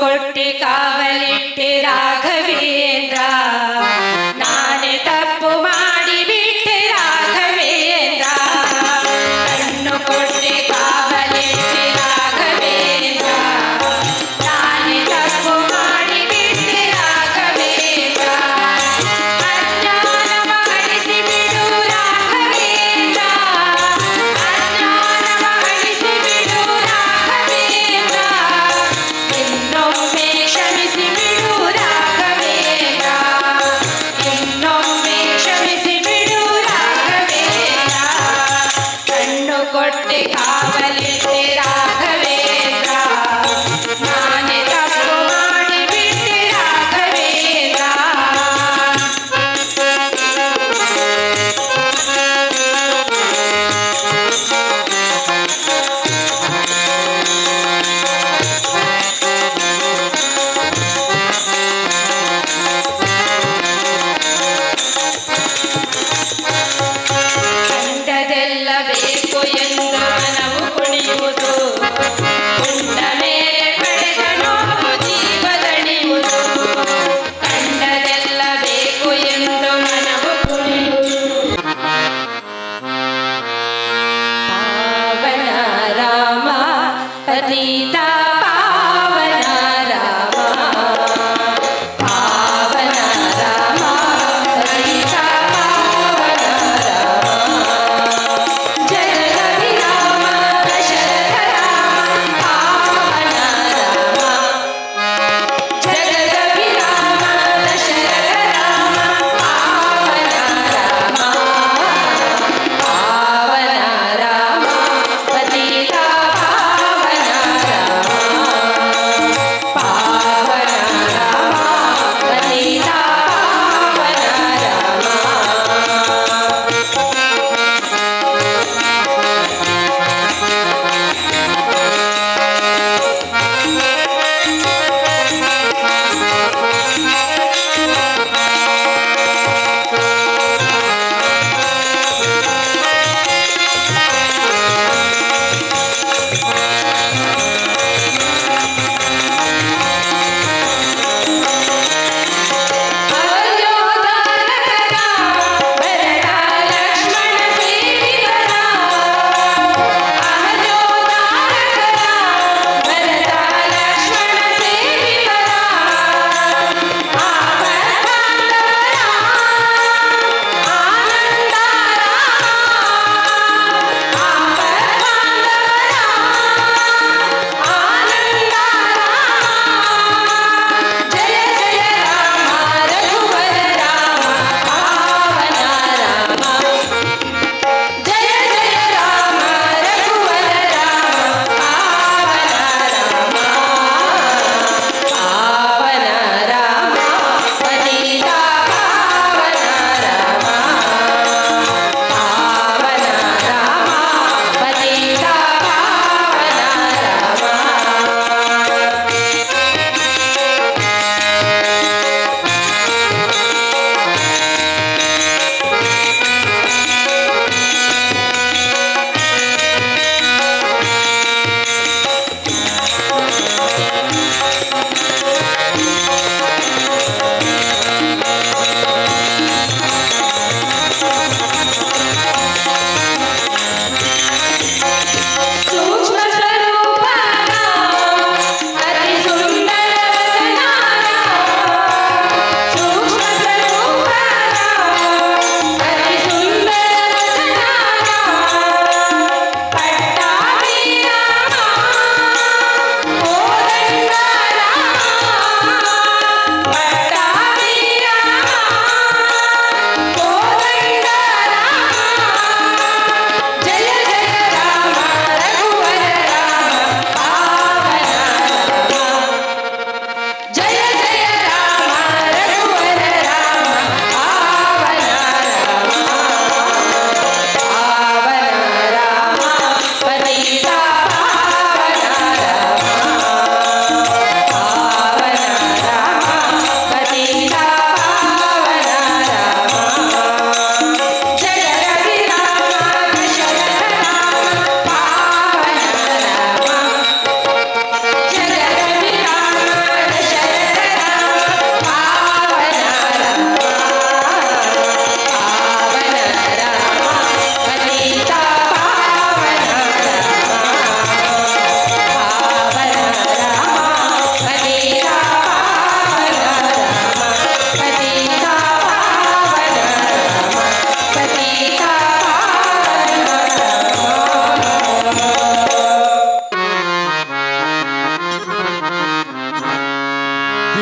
ಕೊಟ್ಟಿ ಕಾವಲಿಟ್ಟೆ ರಾಘವೇಂದ್ರ, ನಾನೇ ತಪ್ಪು ಮಾಡಿ ಬಿಟ್ಟೆ ರಾಘವೇಂದ್ರ. ಕಣ್ಣು ಕೊಟ್ಟಿ ಕಾವಲಿಟ್ಟೆ ರಾಘವೇಂದ್ರ, ನಾನೇ ತಪ್ಪು ಮಾಡಿ ಬಿಟ್ಟೆ ರಾಘವೇಂದ್ರ. ಅಜ್ಞಾನವ ಅಳಿಸಿ ಬಿಡು ರಾಘವೇಂದ್ರ, ಅಜ್ಞಾನವ ಅಳಿಸಿ ಬಿಡು ರಾಘವೇಂದ್ರ. ಇನ್ನೊಮ್ಮೆ ಕ್ಷಮಿಸಿ ಬಿಡು ರಾಘವೇಂದ್ರ.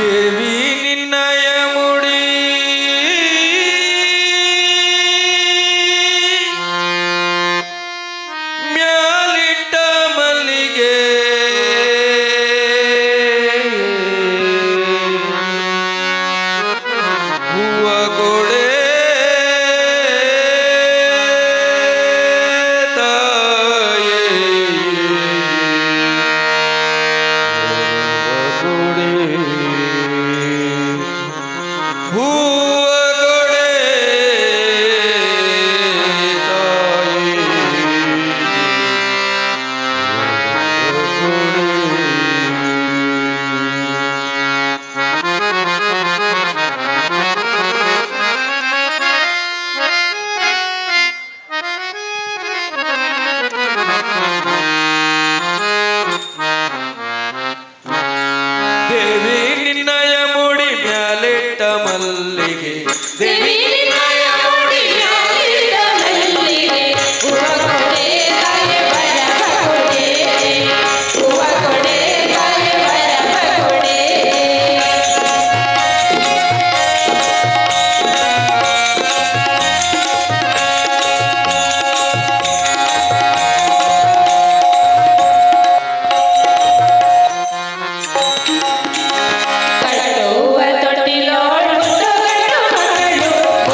ದೇವಿ ನಿನ್ನಯ ಮುಡಿ ಮ್ಯಾಲಿಟ್ಟ ಮಲ್ಲಿಗೆ ಹೂವ ಕೊಡೆ ತಾಯೇ ಕೊಡೆ ಹೂವ ಕೊಡೆ ತಾಯೇ ದೇವಿ ನಿನ್ನಯ ಮುಡಿ ಮ್ಯಾಲಿಟ್ಟ ಮಲ್ಲಿಗೆ ದೇವಿ ನಿನ್ನಯ ಮುಡಿಯಾಲಿಟ್ಟ ಮಲ್ಲಿಗೆ ಹೂವ ಕೊಡೆ ತಾಯಿ ವರವ ಕೊಡೆ ಹೂವ ಕೊಡೆ ತಾಯಿ ವರವ ಕೊಡೆ ಕಟ್ಟುವ ತೊಟ್ಟಿಲೋಳು ಗಂಡು ಮಕ್ಕಳು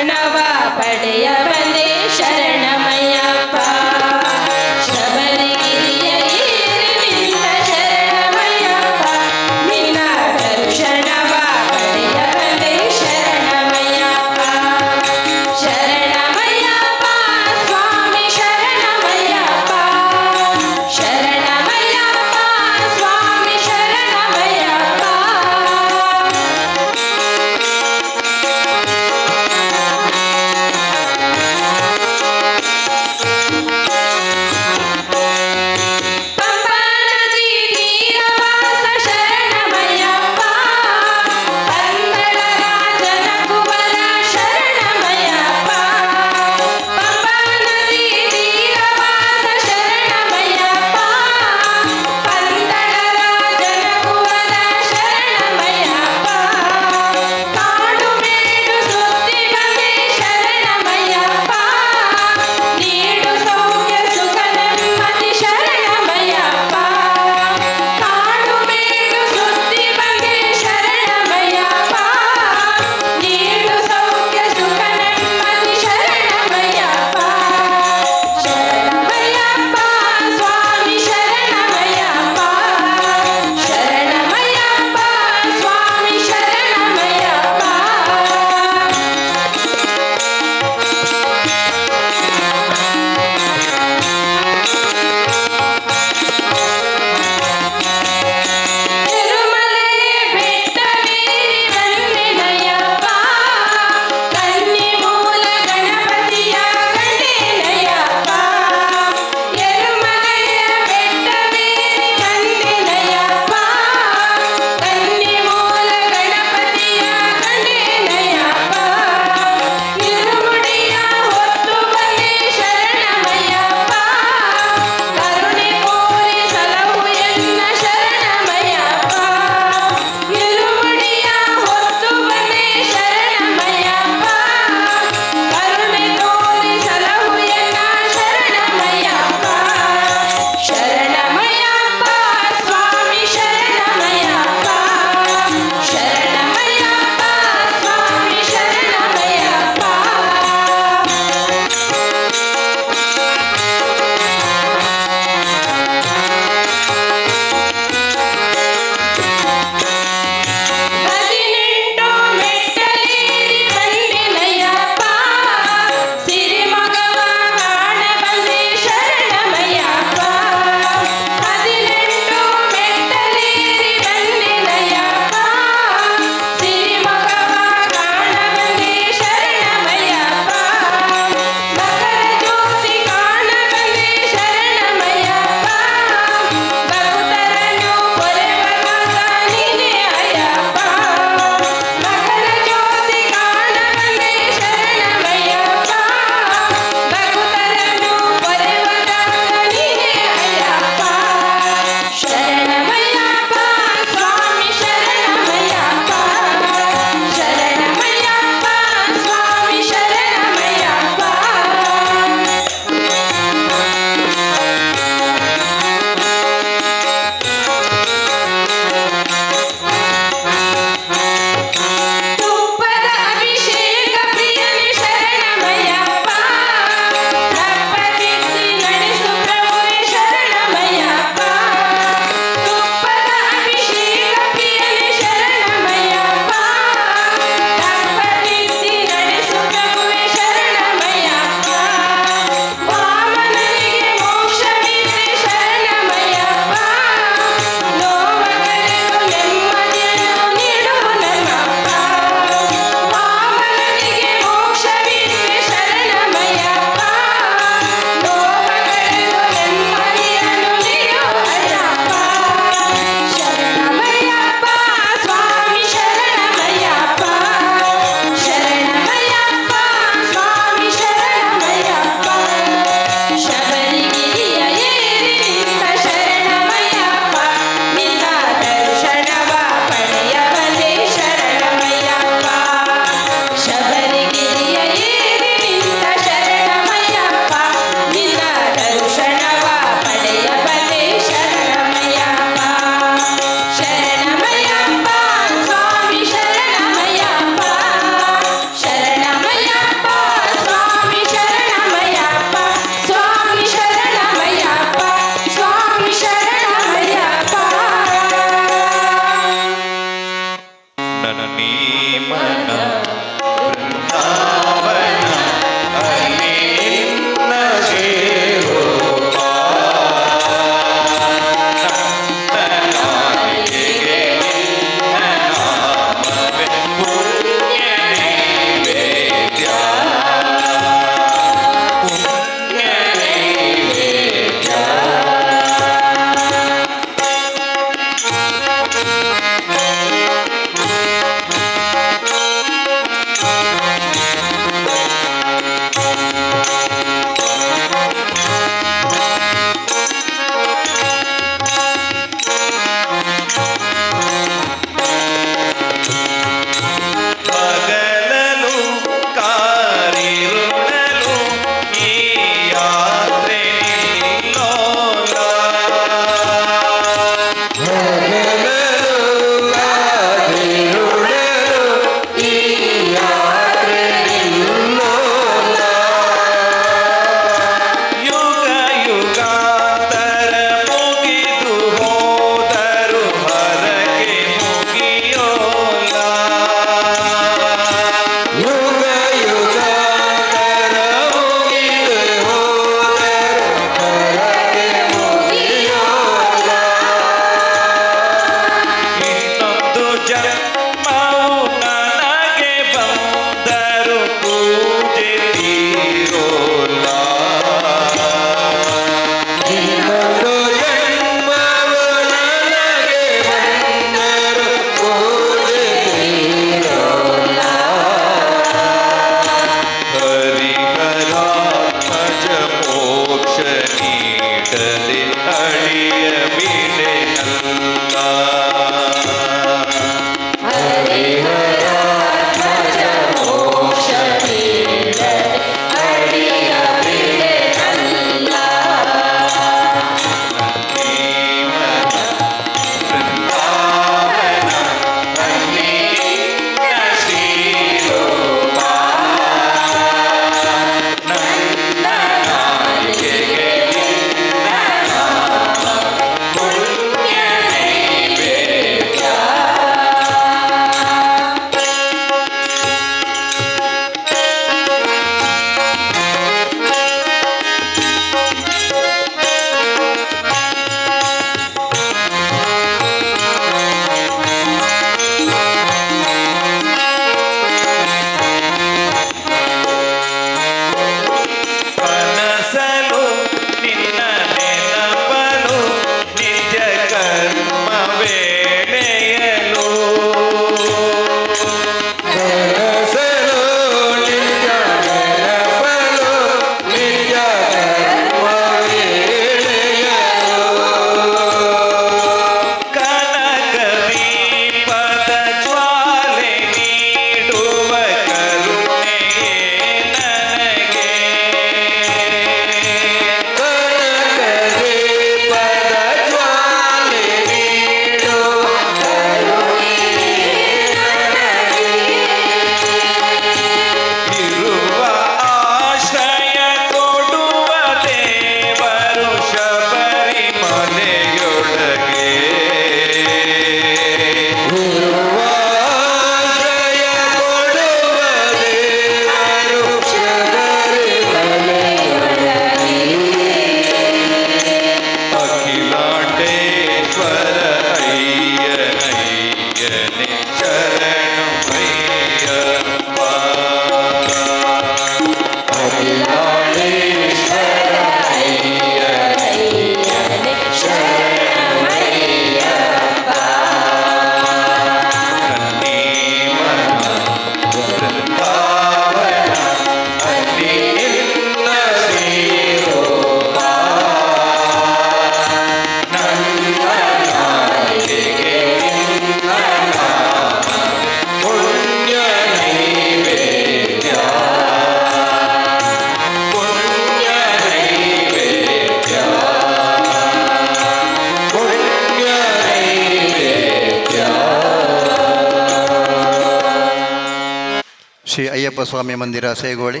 ಶ್ರೀ ಅಯ್ಯಪ್ಪ ಸ್ವಾಮಿ ಮಂದಿರ ಸೇಗೋಳಿ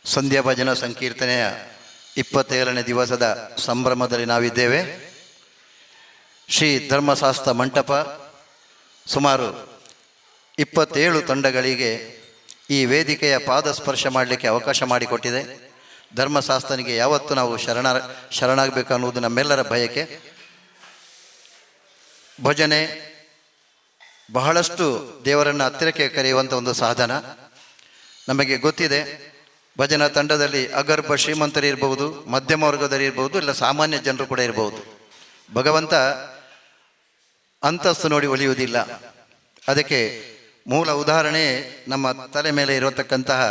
ಸಂಧ್ಯಾ ಭಜನಾ ಸಂಕೀರ್ತನೆಯ 27ನೇ ದಿವಸದ ಸಂಭ್ರಮದಲ್ಲಿ ನಾವಿದ್ದೇವೆ. ಶ್ರೀ ಧರ್ಮಶಾಸ್ತ್ರ ಮಂಟಪ ಸುಮಾರು 27 ತಂಡಗಳಿಗೆ ಈ ವೇದಿಕೆಯ ಪಾದ ಸ್ಪರ್ಶ ಮಾಡಲಿಕ್ಕೆ ಅವಕಾಶ ಮಾಡಿಕೊಟ್ಟಿದೆ. ಧರ್ಮಶಾಸ್ತ್ರನಿಗೆ ಯಾವತ್ತೂ ನಾವು ಶರಣಾಗಬೇಕು ಅನ್ನುವುದು ನಮ್ಮೆಲ್ಲರ ಬಯಕೆ. ಭಜನೆ ಬಹಳಷ್ಟು ದೇವರನ್ನು ಹತ್ತಿರಕ್ಕೆ ಕರೆಯುವಂಥ ಒಂದು ಸಾಧನ. ನಮಗೆ ಗೊತ್ತಿದೆ, ಭಜನಾ ತಂಡದಲ್ಲಿ ಅಗರ್ಭ ಶ್ರೀಮಂತರಿರ್ಬೋದು, ಮಧ್ಯಮ ವರ್ಗದಲ್ಲಿರ್ಬೋದು, ಇಲ್ಲ ಸಾಮಾನ್ಯ ಜನರು ಕೂಡ ಇರ್ಬೋದು. ಭಗವಂತ ಅಂತಸ್ತು ನೋಡಿ ಒಲಿಯುವುದಿಲ್ಲ. ಅದಕ್ಕೆ ಮೂಲ ಉದಾಹರಣೆ ನಮ್ಮ ತಲೆ ಮೇಲೆ ಇರತಕ್ಕಂತಹ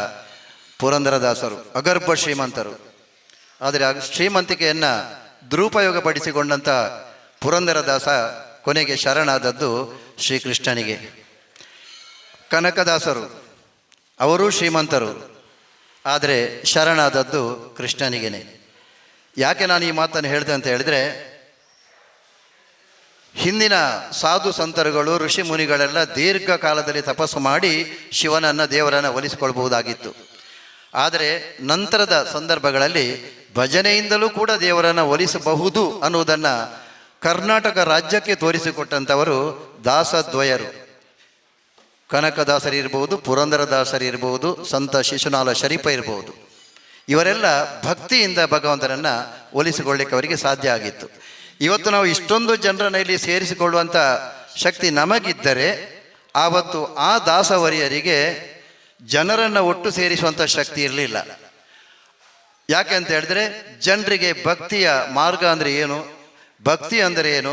ಪುರಂದರದಾಸರು, ಅಗರ್ಭ ಶ್ರೀಮಂತರು. ಆದರೆ ಆ ಶ್ರೀಮಂತಿಕೆಯನ್ನು ದುರುಪಯೋಗಪಡಿಸಿಕೊಂಡಂಥ ಪುರಂದರದಾಸ ಕೊನೆಗೆ ಶರಣಾದದ್ದು ಶ್ರೀಕೃಷ್ಣನಿಗೆ. ಕನಕದಾಸರು ಅವರೂ ಶ್ರೀಮಂತರು, ಆದರೆ ಶರಣಾದದ್ದು ಕೃಷ್ಣನಿಗೇನೆ. ಯಾಕೆ ನಾನು ಈ ಮಾತನ್ನು ಹೇಳಿದೆ ಅಂತ ಹೇಳಿದ್ರೆ, ಹಿಂದಿನ ಸಾಧು ಸಂತರುಗಳು ಋಷಿ ಮುನಿಗಳೆಲ್ಲ ದೀರ್ಘಕಾಲದಲ್ಲಿ ತಪಸ್ಸು ಮಾಡಿ ಶಿವನನ್ನು ದೇವರನ್ನು ಒಲಿಸಿಕೊಳ್ಬಹುದಾಗಿತ್ತು. ಆದರೆ ನಂತರದ ಸಂದರ್ಭಗಳಲ್ಲಿ ಭಜನೆಯಿಂದಲೂ ಕೂಡ ದೇವರನ್ನು ಒಲಿಸಬಹುದು ಅನ್ನುವುದನ್ನು ಕರ್ನಾಟಕ ರಾಜ್ಯಕ್ಕೆ ತೋರಿಸಿಕೊಟ್ಟಂಥವರು ದಾಸದ್ವಯರು. ಕನಕದಾಸರಿರ್ಬೋದು, ಪುರಂದರದಾಸರಿರ್ಬೋದು, ಸಂತ ಶಿಶುನಾಳ ಶರೀಫ ಇರ್ಬೋದು. ಇವರೆಲ್ಲ ಭಕ್ತಿಯಿಂದ ಭಗವಂತನನ್ನು ಒಲಿಸಿಕೊಳ್ಳಿಕ್ಕೆ ಅವರಿಗೆ ಸಾಧ್ಯ ಆಗಿತ್ತು. ಇವತ್ತು ನಾವು ಇಷ್ಟೊಂದು ಜನರನ್ನ ಇಲ್ಲಿ ಸೇರಿಸಿಕೊಳ್ಳುವಂಥ ಶಕ್ತಿ ನಮಗಿದ್ದರೆ, ಆವತ್ತು ಆ ದಾಸವರಿಯರಿಗೆ ಜನರನ್ನು ಒಟ್ಟು ಸೇರಿಸುವಂಥ ಶಕ್ತಿ ಇರಲಿಲ್ಲ. ಯಾಕೆ ಅಂತ ಹೇಳಿದ್ರೆ, ಜನರಿಗೆ ಭಕ್ತಿಯ ಮಾರ್ಗ ಅಂದರೆ ಏನು, ಭಕ್ತಿ ಅಂದರೆ ಏನು,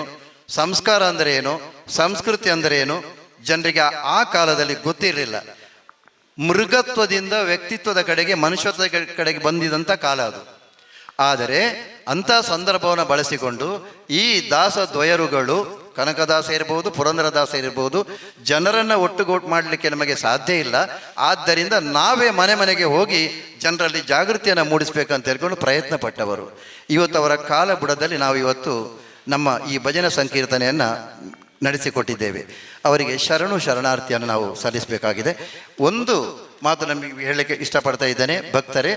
ಸಂಸ್ಕಾರ ಅಂದರೆ ಏನು, ಸಂಸ್ಕೃತಿ ಅಂದರೆ ಏನು ಜನರಿಗೆ ಆ ಕಾಲದಲ್ಲಿ ಗೊತ್ತಿರಲಿಲ್ಲ. ಮೃಗತ್ವದಿಂದ ವ್ಯಕ್ತಿತ್ವದ ಕಡೆಗೆ, ಮನುಷ್ಯತ್ವದ ಕಡೆಗೆ ಬಂದಿದಂಥ ಕಾಲ ಅದು. ಆದರೆ ಅಂಥ ಸಂದರ್ಭವನ್ನು ಬಳಸಿಕೊಂಡು ಈ ದಾಸದ್ವಯರುಗಳು, ಕನಕದಾಸ ಇರ್ಬೋದು, ಪುರಂದರದಾಸ ಇರ್ಬೋದು, ಜನರನ್ನು ಒಟ್ಟುಗೂಟು ಮಾಡಲಿಕ್ಕೆ ನಮಗೆ ಸಾಧ್ಯ ಇಲ್ಲ. ಆದ್ದರಿಂದ ನಾವೇ ಮನೆ ಮನೆಗೆ ಹೋಗಿ ಜನರಲ್ಲಿ ಜಾಗೃತಿಯನ್ನು ಮೂಡಿಸ್ಬೇಕಂತ ಹೇಳ್ಕೊಂಡು ಪ್ರಯತ್ನ ಪಟ್ಟವರು. ಇವತ್ತು ಅವರ ಕಾಲ ಬುಡದಲ್ಲಿ ನಾವು ಇವತ್ತು ನಮ್ಮ ಈ ಭಜನೆ ಸಂಕೀರ್ತನೆಯನ್ನು ನಡೆಸಿಕೊಟ್ಟಿದ್ದೇವೆ. ಅವರಿಗೆ ಶರಣಾರ್ಥಿಯನ್ನು ನಾವು ಸಲ್ಲಿಸಬೇಕಾಗಿದೆ. ಒಂದು ಮಾತು ನಮಗೆ ಹೇಳಲಿಕ್ಕೆ ಇಷ್ಟಪಡ್ತಾ ಇದ್ದೇನೆ, ಭಕ್ತರೇ,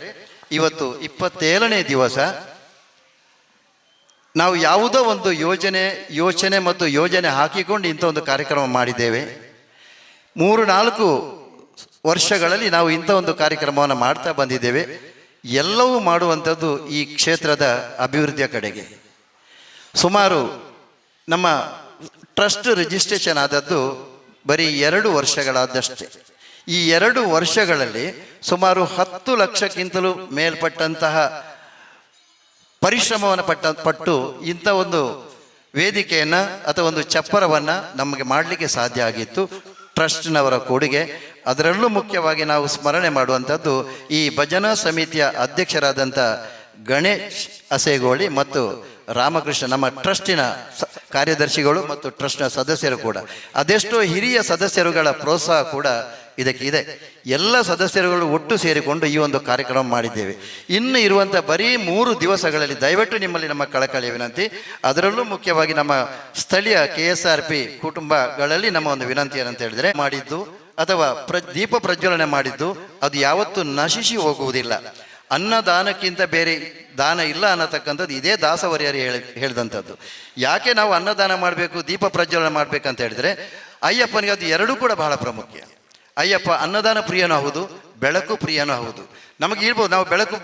ಇವತ್ತು 27ನೇ ದಿವಸ ನಾವು ಯಾವುದೋ ಒಂದು ಯೋಚನೆ ಮತ್ತು ಯೋಜನೆ ಹಾಕಿಕೊಂಡು ಇಂಥ ಒಂದು ಕಾರ್ಯಕ್ರಮ ಮಾಡಿದ್ದೇವೆ. 3-4 ವರ್ಷಗಳಲ್ಲಿ ನಾವು ಇಂಥ ಒಂದು ಕಾರ್ಯಕ್ರಮವನ್ನು ಮಾಡ್ತಾ ಬಂದಿದ್ದೇವೆ. ಎಲ್ಲವೂ ಮಾಡುವಂಥದ್ದು ಈ ಕ್ಷೇತ್ರದ ಅಭಿವೃದ್ಧಿಯ ಕಡೆಗೆ. ಸುಮಾರು ನಮ್ಮ ಟ್ರಸ್ಟ್ ರಿಜಿಸ್ಟ್ರೇಷನ್ ಆದದ್ದು ಬರೀ 2 ವರ್ಷಗಳಾದಷ್ಟೇ. ಈ 2 ವರ್ಷಗಳಲ್ಲಿ ಸುಮಾರು 10 ಲಕ್ಷಕ್ಕಿಂತಲೂ ಮೇಲ್ಪಟ್ಟಂತಹ ಪರಿಶ್ರಮವನ್ನು ಪಟ್ಟು ಇಂಥ ಒಂದು ವೇದಿಕೆಯನ್ನು ಅಥವಾ ಒಂದು ಚಪ್ಪರವನ್ನು ನಮಗೆ ಮಾಡಲಿಕ್ಕೆ ಸಾಧ್ಯ ಆಗಿತ್ತು. ಟ್ರಸ್ಟ್ನವರ ಕೊಡುಗೆ. ಅದರಲ್ಲೂ ಮುಖ್ಯವಾಗಿ ನಾವು ಸ್ಮರಣೆ ಮಾಡುವಂಥದ್ದು ಈ ಭಜನಾ ಸಮಿತಿಯ ಅಧ್ಯಕ್ಷರಾದಂಥ ಗಣೇಶ್ ಅಸೇಗೋಳಿ ಮತ್ತು ರಾಮಕೃಷ್ಣ, ನಮ್ಮ ಟ್ರಸ್ಟಿನ ಕಾರ್ಯದರ್ಶಿಗಳು ಮತ್ತು ಟ್ರಸ್ಟ್ನ ಸದಸ್ಯರು ಕೂಡ. ಅದೆಷ್ಟೋ ಹಿರಿಯ ಸದಸ್ಯರುಗಳ ಪ್ರೋತ್ಸಾಹ ಕೂಡ ಇದಕ್ಕೆ ಇದೆ. ಎಲ್ಲ ಸದಸ್ಯರುಗಳು ಒಟ್ಟು ಸೇರಿಕೊಂಡು ಈ ಒಂದು ಕಾರ್ಯಕ್ರಮ ಮಾಡಿದ್ದೇವೆ. ಇನ್ನು ಇರುವಂಥ ಬರೀ 3 ದಿವಸಗಳಲ್ಲಿ ದಯವಿಟ್ಟು ನಿಮ್ಮಲ್ಲಿ ನಮ್ಮ ಕಳಕಳಿಯ ವಿನಂತಿ, ಅದರಲ್ಲೂ ಮುಖ್ಯವಾಗಿ ನಮ್ಮ ಸ್ಥಳೀಯ KSRP ಕುಟುಂಬಗಳಲ್ಲಿ ನಮ್ಮ ಒಂದು ವಿನಂತಿ ಏನಂತ ಹೇಳಿದರೆ, ಮಾಡಿದ್ದು ಅಥವಾ ದೀಪ ಪ್ರಜ್ವಲನೆ ಮಾಡಿದ್ದು ಅದು ಯಾವತ್ತೂ ನಶಿಸಿ ಹೋಗುವುದಿಲ್ಲ. ಅನ್ನದಾನಕ್ಕಿಂತ ಬೇರೆ ದಾನ ಇಲ್ಲ ಅನ್ನತಕ್ಕಂಥದ್ದು ಇದೇ ದಾಸವರಿಯರು ಹೇಳಿದಂಥದ್ದು. ಯಾಕೆ ನಾವು ಅನ್ನದಾನ ಮಾಡಬೇಕು, ದೀಪ ಪ್ರಜ್ವಲನೆ ಮಾಡಬೇಕಂತ ಹೇಳಿದರೆ, ಅಯ್ಯಪ್ಪನಿಗೆ ಅದು ಎರಡೂ ಕೂಡ ಬಹಳ ಪ್ರಾಮುಖ್ಯ. ಅಯ್ಯಪ್ಪ ಅನ್ನದಾನ ಪ್ರಿಯನೂ ಹೌದು, ಬೆಳಕು ಪ್ರಿಯನೂ ಹೌದು. ನಮಗೆ ಇರ್ಬೋದು, ನಾವು ಬೆಳಕು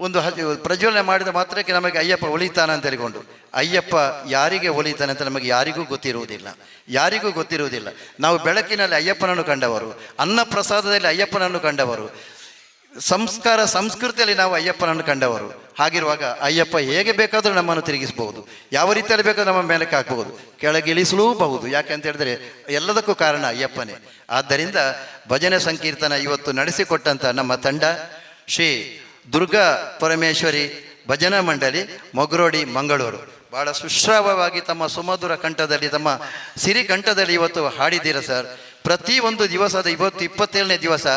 ಒಂದು ಪ್ರಜ್ವಲನೆ ಮಾಡಿದ ಮಾತ್ರಕ್ಕೆ ನಮಗೆ ಅಯ್ಯಪ್ಪ ಒಲಿತಾನೆ ಅಂತ ಹೇಳಿಕೊಂಡು, ಅಯ್ಯಪ್ಪ ಯಾರಿಗೆ ಒಲಿತಾನೆ ಅಂತ ನಮಗೆ ಯಾರಿಗೂ ಗೊತ್ತಿರುವುದಿಲ್ಲ. ನಾವು ಬೆಳಕಿನಲ್ಲಿ ಅಯ್ಯಪ್ಪನನ್ನು ಕಂಡವರು, ಅನ್ನ ಪ್ರಸಾದದಲ್ಲಿ ಅಯ್ಯಪ್ಪನನ್ನು ಕಂಡವರು, ಸಂಸ್ಕೃತಿಯಲ್ಲಿ ನಾವು ಅಯ್ಯಪ್ಪನನ್ನು ಕಂಡವರು. ಹಾಗಿರುವಾಗ ಅಯ್ಯಪ್ಪ ಹೇಗೆ ಬೇಕಾದರೂ ನಮ್ಮನ್ನು ತಿರುಗಿಸಬಹುದು, ಯಾವ ರೀತಿಯಲ್ಲಿ ಬೇಕಾದರೂ ನಮ್ಮ ಮೇಲಕ್ಕೆ ಹಾಕಬಹುದು, ಕೆಳಗಿಳಿಸಲೂಬಹುದು. ಯಾಕೆ ಅಂತ ಹೇಳಿದ್ರೆ ಎಲ್ಲದಕ್ಕೂ ಕಾರಣ ಅಯ್ಯಪ್ಪನೇ. ಆದ್ದರಿಂದ ಭಜನೆ ಸಂಕೀರ್ತನ ಇವತ್ತು ನಡೆಸಿಕೊಟ್ಟಂಥ ನಮ್ಮ ತಂಡ ಶ್ರೀ ದುರ್ಗಾ ಪರಮೇಶ್ವರಿ ಭಜನಾ ಮಂಡಳಿ, ಮೊಗರೋಡಿ, ಮಂಗಳೂರು, ಭಾಳ ಸುಶ್ರಾವವಾಗಿ ತಮ್ಮ ಸುಮಧುರ ಕಂಠದಲ್ಲಿ, ತಮ್ಮ ಸಿರಿ ಕಂಠದಲ್ಲಿ ಇವತ್ತು ಹಾಡಿದ್ದೀರ ಸರ್. ಪ್ರತಿ ಒಂದು ದಿವಸದ ಇವತ್ತು 27ನೇ ದಿವಸ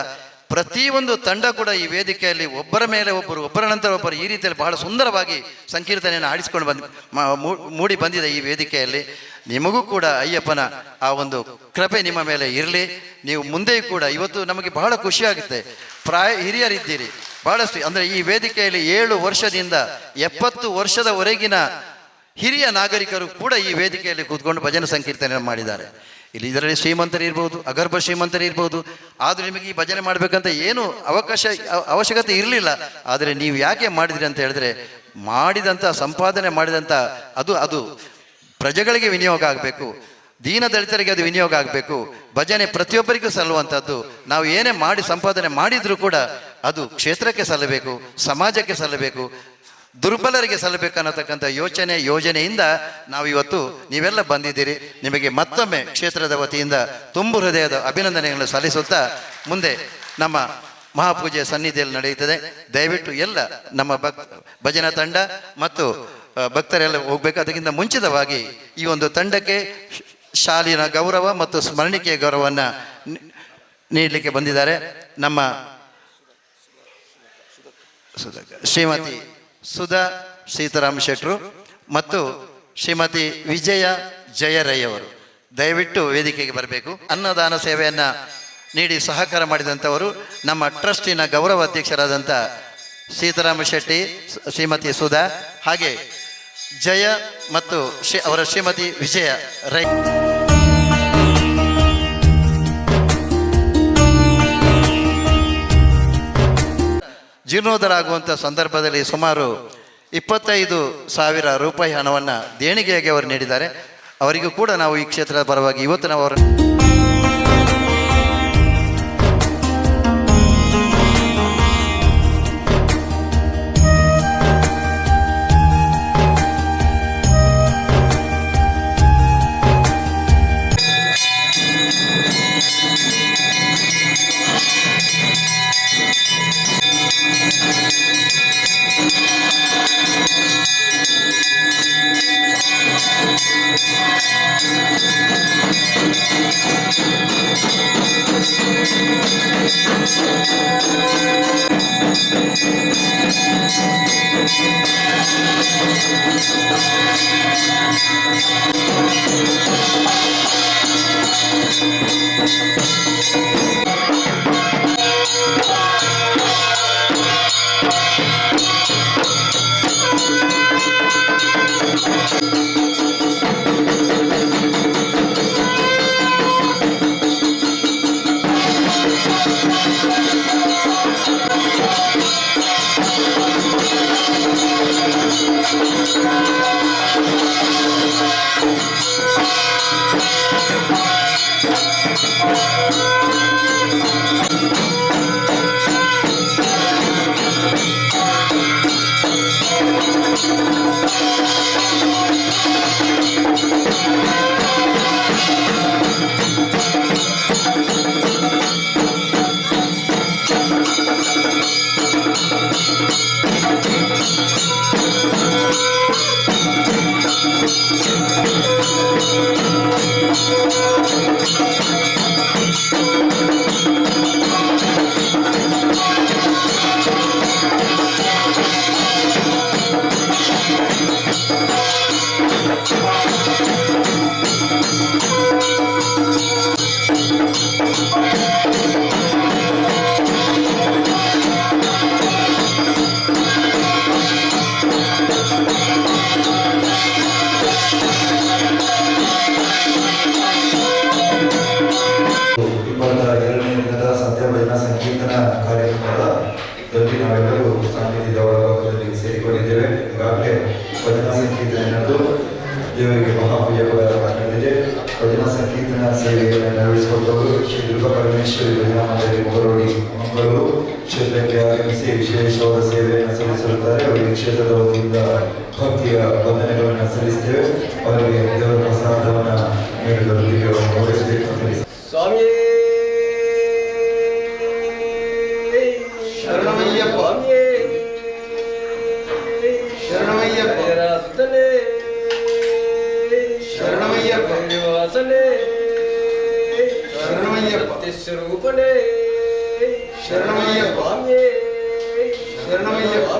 ಪ್ರತಿಯೊಂದು ತಂಡ ಕೂಡ ಈ ವೇದಿಕೆಯಲ್ಲಿ ಒಬ್ಬರ ಮೇಲೆ ಒಬ್ಬರು, ಒಬ್ಬರ ನಂತರ ಒಬ್ಬರು ಈ ರೀತಿಯಲ್ಲಿ ಬಹಳ ಸುಂದರವಾಗಿ ಸಂಕೀರ್ತನೆಯನ್ನು ಆಡಿಸಿಕೊಂಡು ಮೂಡಿ ಬಂದಿದೆ ಈ ವೇದಿಕೆಯಲ್ಲಿ. ನಿಮಗೂ ಕೂಡ ಅಯ್ಯಪ್ಪನ ಆ ಒಂದು ಕೃಪೆ ನಿಮ್ಮ ಮೇಲೆ ಇರಲಿ. ನೀವು ಮುಂದೆಯೂ ಕೂಡ, ಇವತ್ತು ನಮಗೆ ಬಹಳ ಖುಷಿಯಾಗುತ್ತೆ, ಹಿರಿಯರಿದ್ದೀರಿ ಬಹಳಷ್ಟು. ಅಂದರೆ ಈ ವೇದಿಕೆಯಲ್ಲಿ 7 ವರ್ಷದಿಂದ 70 ವರ್ಷದವರೆಗಿನ ಹಿರಿಯ ನಾಗರಿಕರು ಕೂಡ ಈ ವೇದಿಕೆಯಲ್ಲಿ ಕೂತ್ಕೊಂಡು ಭಜನೆ ಸಂಕೀರ್ತನೆ ಮಾಡಿದ್ದಾರೆ. ಇಲ್ಲಿ ಇದರಲ್ಲಿ ಶ್ರೀಮಂತರು ಇರ್ಬೋದು, ಅಗರ್ಭ ಶ್ರೀಮಂತರು ಇರ್ಬೋದು. ಆದರೂ ನಿಮಗೆ ಈ ಭಜನೆ ಮಾಡಬೇಕಂತ ಏನು ಅವಶ್ಯಕತೆ ಇರಲಿಲ್ಲ. ಆದರೆ ನೀವು ಯಾಕೆ ಮಾಡಿದ್ರಿ ಅಂತ ಹೇಳಿದ್ರೆ, ಮಾಡಿದಂಥ ಸಂಪಾದನೆ ಮಾಡಿದಂಥ ಅದು ಪ್ರಜೆಗಳಿಗೆ ವಿನಿಯೋಗ ಆಗಬೇಕು, ದೀನ ದಲಿತರಿಗೆ ಅದು ವಿನಿಯೋಗ ಆಗಬೇಕು. ಭಜನೆ ಪ್ರತಿಯೊಬ್ಬರಿಗೂ ಸಲ್ಲುವಂಥದ್ದು. ನಾವು ಏನೇ ಮಾಡಿ ಸಂಪಾದನೆ ಮಾಡಿದರೂ ಕೂಡ ಅದು ಕ್ಷೇತ್ರಕ್ಕೆ ಸಲ್ಲಬೇಕು, ಸಮಾಜಕ್ಕೆ ಸಲ್ಲಬೇಕು, ದುರ್ಬಲರಿಗೆ ಸಲ್ಲಬೇಕನ್ನತಕ್ಕಂಥ ಯೋಜನೆಯಿಂದ ನಾವು ಇವತ್ತು ನೀವೆಲ್ಲ ಬಂದಿದ್ದೀರಿ. ನಿಮಗೆ ಮತ್ತೊಮ್ಮೆ ಕ್ಷೇತ್ರದ ವತಿಯಿಂದ ತುಂಬು ಹೃದಯದ ಅಭಿನಂದನೆಗಳನ್ನು ಸಲ್ಲಿಸುತ್ತಾ, ಮುಂದೆ ನಮ್ಮ ಮಹಾಪೂಜೆಯ ಸನ್ನಿಧಿಯಲ್ಲಿ ನಡೆಯುತ್ತದೆ. ದಯವಿಟ್ಟು ಎಲ್ಲ ನಮ್ಮ ಭಜನಾ ತಂಡ ಮತ್ತು ಭಕ್ತರೆಲ್ಲ ಹೋಗ್ಬೇಕು. ಅದಕ್ಕಿಂತ ಮುಂಚಿತವಾಗಿ ಈ ಒಂದು ತಂಡಕ್ಕೆ ಶಾಲಿನ ಗೌರವ ಮತ್ತು ಸ್ಮರಣಿಕೆಯ ಗೌರವವನ್ನು ನೀಡಲಿಕ್ಕೆ ಬಂದಿದ್ದಾರೆ ನಮ್ಮ ಶ್ರೀಮತಿ ಸುಧಾ ಸೀತಾರಾಮ ಶೆಟ್ಟರು ಮತ್ತು ಶ್ರೀಮತಿ ವಿಜಯ ಜಯರೈ ಅವರು. ದಯವಿಟ್ಟು ವೇದಿಕೆಗೆ ಬರಬೇಕು. ಅನ್ನದಾನ ಸೇವೆಯನ್ನು ನೀಡಿ ಸಹಕಾರ ಮಾಡಿದಂಥವರು ನಮ್ಮ ಟ್ರಸ್ಟಿನ ಗೌರವ ಅಧ್ಯಕ್ಷರಾದಂಥ ಸೀತಾರಾಮ ಶೆಟ್ಟಿ, ಶ್ರೀಮತಿ ಸುಧಾ, ಹಾಗೆ ಜಯ ಮತ್ತು ಅವರ ಶ್ರೀಮತಿ ವಿಜಯ ರೈ. ಜೀರ್ಣೋದ್ಧಾರ ಆಗುವಂಥ ಸಂದರ್ಭದಲ್ಲಿ ಸುಮಾರು 25,000 ರೂಪಾಯಿ ಹಣವನ್ನು ದೇಣಿಗೆಯಾಗಿ ಅವರು ನೀಡಿದ್ದಾರೆ. ಅವರಿಗೂ ಕೂಡ ನಾವು ಈ ಕ್ಷೇತ್ರದ ಪರವಾಗಿ ಇವತ್ತು ನಾವು ಅವರ ನಾವೆಲ್ಲರೂ ಸಾನ್ನಿಧ್ಯದ ಭಾಗದಲ್ಲಿ ಸೇರಿಕೊಂಡಿದ್ದೇವೆ. ಈಗಾಗಲೇ ಭಜನಾ ಸಂಕೀರ್ತನೆಯನ್ನದು ದೇವರಿಗೆ ಮಹಾಪೂಜೆ ಕೂಡ ನಡೆದಿದೆ. ಭಜನಾ ಸಂಕೀರ್ತನ ಸೇವೆಯನ್ನು ನೆರವೇರಿಸಿಕೊಟ್ಟವರು ಶ್ರೀ ದುರ್ಗಾ ಪರಮೇಶ್ವರಿ ಭಜನಾ ಮಂಡಳಿ ಮಂಗಳೂರು ಮಂಗಳೂರು ಕ್ಷೇತ್ರಕ್ಕೆ ಆಗಮಿಸಿ ವಿಶೇಷವಾದ ಸೇವೆಯನ್ನು ಸಲ್ಲಿಸಿರುತ್ತಾರೆ. ಅವರಿಗೆ ಕ್ಷೇತ್ರದ ವತಿಯಿಂದ ಭಕ್ತಿಯ ವಂದನೆಗಳನ್ನು ಸಲ್ಲಿಸುತ್ತೇವೆ. ಅವರಿಗೆ ದೇವರ ಪ್ರಸಾದವನ್ನು ನೀಡುವುದರೊಂದಿಗೆ ಗೌರವಿಸಬೇಕು ಅಂತ ಸ್ವಾಮಿ ಶರಣಮಯ್ಯಪ್ಪ ಶರಣಮಯ್ಯಪ್ಪ ಶರಣಮಯ್ಯಪ್ಪ ವಾಸನೆ ಶರಣಮಯ್ಯಪ್ಪ ಸ್ವರೂಪನೆ ಶರಣಮಯ್ಯಪ್ಪ ಶರಣಮಯ್ಯಪ್ಪ